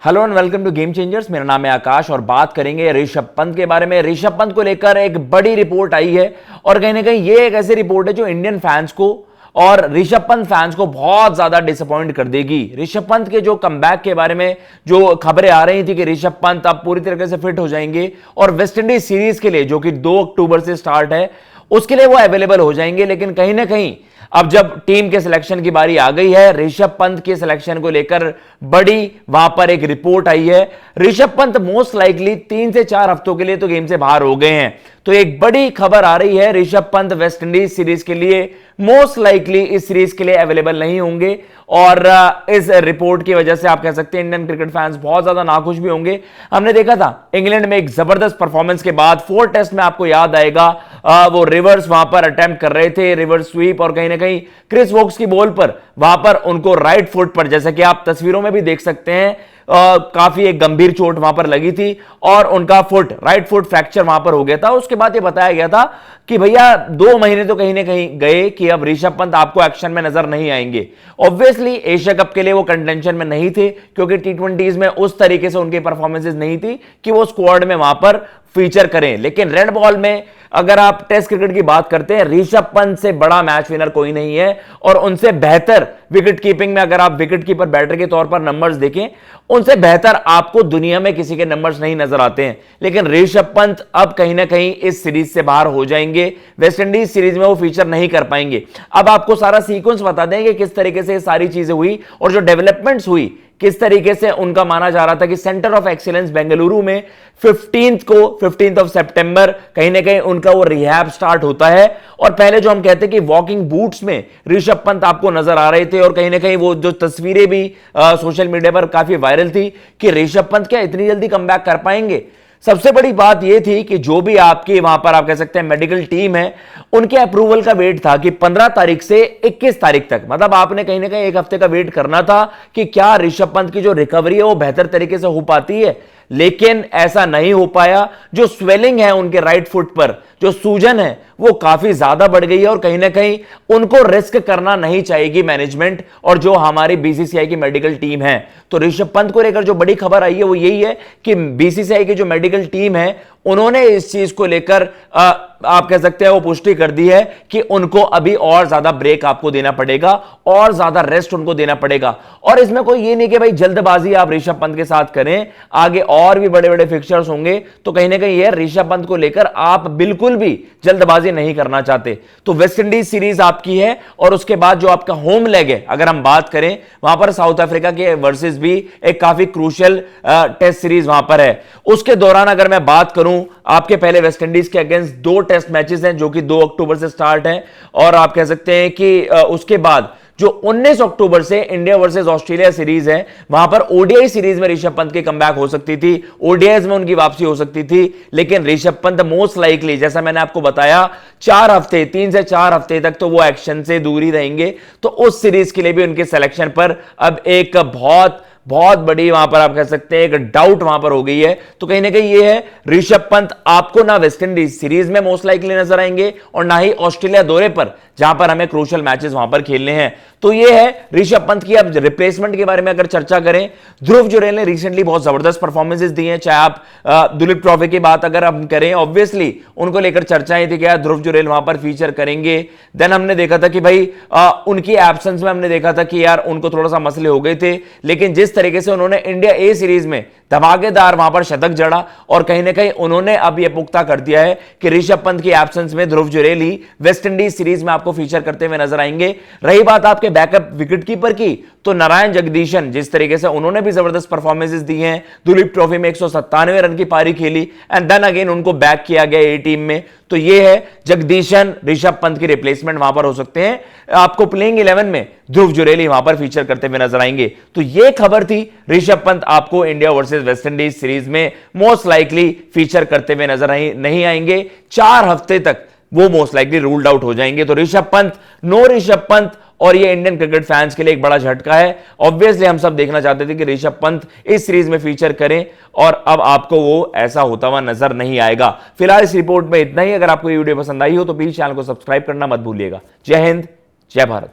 Hello and welcome to game changers. मेरा नाम है आकाश और बात करेंगे ऋषभ पंत के बारे में। ऋषभ पंत को लेकर एक बड़ी रिपोर्ट आई है और कहीं ना कहीं ये एक ऐसी रिपोर्ट है जो इंडियन फैंस को और ऋषभ पंत फैंस को बहुत ज्यादा डिसअपॉइंट कर देगी। ऋषभ पंत के जो कमबैक के बारे में जो खबरें आ रही थी कि ऋषभ पंत अब पूरी तरीके से फिट हो जाएंगे और वेस्टइंडीज सीरीज के लिए जो कि 2 अक्टूबर से स्टार्ट है उसके लिए वो अवेलेबल हो जाएंगे। लेकिन कहीं ना कहीं अब जब टीम के सिलेक्शन की बारी आ गई है, ऋषभ पंत के सिलेक्शन को लेकर बड़ी वहां पर एक रिपोर्ट आई है। ऋषभ पंत मोस्ट लाइकली 3 से 4 हफ्तों के लिए तो गेम से बाहर हो गए हैं। तो एक बड़ी खबर आ रही है, ऋषभ पंत वेस्टइंडीज सीरीज के लिए मोस्ट लाइकली इस सीरीज के लिए अवेलेबल नहीं होंगे और इस रिपोर्ट की वजह से आप कह सकते हैं इंडियन क्रिकेट फैंस बहुत ज्यादा नाखुश भी होंगे। हमने देखा था इंग्लैंड में एक जबरदस्त परफॉर्मेंस के बाद 4 टेस्ट में, आपको याद आएगा वो रिवर्स वहां पर अटेम्प्ट कर रहे थे, रिवर्स स्वीप, और कहीं ना कहीं क्रिस वोक्स की बॉल पर वहां पर उनको राइट फुट पर, जैसा कि आप तस्वीरों में भी देख सकते हैं, काफी एक गंभीर चोट वहां पर लगी थी और उनका राइट फुट फ्रैक्चर वहां पर हो गया था। उसके बाद ये बताया गया था कि भैया 2 महीने तो कहीं ना कहीं गए कि अब ऋषभ पंत आपको एक्शन में नजर नहीं आएंगे। ऑब्वियसली एशिया कप के लिए वो कंटेंशन में नहीं थे क्योंकि टी20 में उस तरीके से उनकी परफॉर्मेंसेज नहीं थी कि वो स्क्वाड में वहां पर फीचर करें। लेकिन रेड बॉल में अगर आप टेस्ट क्रिकेट की बात करते हैं, ऋषभ पंत से बड़ा मैच विनर कोई नहीं है और उनसे बेहतर विकेट कीपिंग में अगर आप विकेट कीपर बैटर के तौर पर नंबर्स देखें, उनसे बेहतर आपको दुनिया में किसी के नंबर्स नहीं नजर आते हैं। लेकिन ऋषभ पंत अब कहीं ना कहीं इस सीरीज से बाहर हो जाएंगे, वेस्टइंडीज सीरीज में वो फीचर नहीं कर पाएंगे। अब आपको सारा सीक्वेंस बता दें कि किस तरीके से सारी चीजें हुई और जो डेवलपमेंट्स हुई, किस तरीके से उनका माना जा रहा था कि सेंटर ऑफ एक्सीलेंस बेंगलुरु में 15 ऑफ सितंबर कहीं ना कहीं उनका वो रिहैब स्टार्ट होता है। और पहले जो हम कहते हैं कि वॉकिंग बूट्स में ऋषभ पंत आपको नजर आ रहे थे और कहीं ना कहीं वो जो तस्वीरें भी सोशल मीडिया पर काफी वायरल थी कि ऋषभ पंत क्या इतनी जल्दी कमबैक कर पाएंगे। सबसे बड़ी बात यह थी कि जो भी आपकी वहां पर आप कह सकते हैं मेडिकल टीम है, उनके अप्रूवल का वेट था कि 15 तारीख से 21 तारीख तक, मतलब आपने कहीं ना कहीं 1 हफ्ते का वेट करना था कि क्या ऋषभ पंत की जो रिकवरी है वो बेहतर तरीके से हो पाती है। लेकिन ऐसा नहीं हो पाया। जो स्वेलिंग है उनके राइट फुट पर, जो सूजन है वो काफी ज्यादा बढ़ गई है और कहीं ना कहीं उनको रिस्क करना नहीं चाहेगी मैनेजमेंट और जो हमारी बीसीसीआई की मेडिकल टीम है। तो ऋषभ पंत को लेकर जो बड़ी खबर आई है वो यही है कि बीसीसीआई की जो मेडिकल टीम है उन्होंने इस चीज को लेकर आप कह सकते हैं वो पुष्टि कर दी है कि उनको अभी और ज्यादा ब्रेक आपको देना पड़ेगा और ज्यादा रेस्ट उनको देना पड़ेगा। और इसमें कोई ये नहीं कि भाई जल्दबाजी आप ऋषभ पंत के साथ करें, आगे और भी बड़े बड़े फिक्चर्स होंगे। तो कहीं ना कहीं ये ऋषभ पंत को लेकर आप बिल्कुल भी जल्दबाजी नहीं करना चाहते। तो वेस्टइंडीज सीरीज आपकी है और उसके बाद जो आपका होम लेग है, अगर हम बात करें, वहां पर साउथ अफ्रीका के वर्सेस भी एक काफी क्रूशियल टेस्ट सीरीज वहां पर है। उसके दौरान अगर मैं बात करूं, आपके पहले वेस्टइंडीज के अगेंस्ट 2 टेस्ट मैचेस हैं जो कि 2 अक्टूबर से स्टार्ट हैं और आप कह सकते हैं कि उसके बाद जो 19 अक्टूबर से इंडिया वर्सेस ऑस्ट्रेलिया सीरीज है, वहां पर ओडीआई सीरीज में ऋषभ पंत की कमबैक हो सकती थी, ओडीआईज में उनकी वापसी हो सकती थी। लेकिन ऋषभ पंत मोस्ट लाइकली, जैसा मैंने आपको बताया, 4 हफ्ते, 3 से 4 हफ्ते तक तो वो एक्शन से दूर ही रहेंगे। तो उस सीरीज के लिए भी उनके सिलेक्शन पर अब एक बहुत बड़ी वहां पर आप कह सकते हैं एक डाउट वहां पर हो गई है। तो कहीं ना कहीं ये है, ऋषभ पंत आपको ना वेस्टइंडीज सीरीज में मोस्ट लाइकली नजर आएंगे और ना ही ऑस्ट्रेलिया दौरे पर, जहां पर हमें क्रूशियल मैचेस वहां पर खेलने हैं। तो ये है ऋषभ पंत की। अब रिप्लेसमेंट के बारे में अगर चर्चा करें, ध्रुव जुरैल ने रिसेंटली बहुत जबरदस्त परफॉर्मेंसेस दी हैं। चाहे आप दुलीप ट्रॉफी की बात अगर हम करें, ऑब्वियसली उनको लेकर चर्चाएं थी कि ध्रुव जुरैल वहां पर फीचर करेंगे। देन हमने देखा था कि भाई उनकी एब्सेंस में हमने देखा था कि यार उनको थोड़ा सा मसले हो गए थे। लेकिन जिस तरीके से उन्होंने इंडिया ए सीरीज में धमाकेदार वहां पर शतक जड़ा और कहीं ना कहीं उन्होंने अब यह पुख्ता कर दिया है कि ऋषभ पंत की एब्सेंस में ध्रुव जुरैल ही वेस्टइंडीज सीरीज में आपको फीचर करते हुए नजर आएंगे। रही बात आपके बैकअप विकेटकीपर की, तो नारायण जगदीशन, जिस तरीके से उन्होंने भी जबरदस्त परफॉर्मेंसेस दी हैं, दुलीप ट्रॉफी में 197 रन की पारी खेली एंड देन अगेन उनको बैक किया गया ए टीम में। तो ये है जगदीशन ऋषभ पंत की रिप्लेसमेंट वहां पर हो सकते हैं। आपको प्लेइंग 11 में ध्रुव जुरैल वहां पर फीचर करते हुए नजर आएंगे। तो ये खबर थी, ऋषभ पंत आपको इंडिया वर्सेस वेस्टइंडीज सीरीज में मोस्ट लाइकली फीचर करते हुए नजर नहीं आएंगे। 4 हफ्ते तक वो मोस्ट लाइकली रूल्ड आउट हो जाएंगे। तो ऋषभ पंत, नो ऋषभ पंत, और ये इंडियन क्रिकेट फैंस के लिए एक बड़ा झटका है। ऑब्वियसली हम सब देखना चाहते थे कि ऋषभ पंत इस सीरीज में फीचर करें और अब आपको वो ऐसा होता हुआ नजर नहीं आएगा। फिलहाल इस रिपोर्ट में इतना ही। अगर आपको ये वीडियो पसंद आई हो तो प्लीज चैनल को सब्सक्राइब करना मत भूलिएगा। जय हिंद, जय भारत।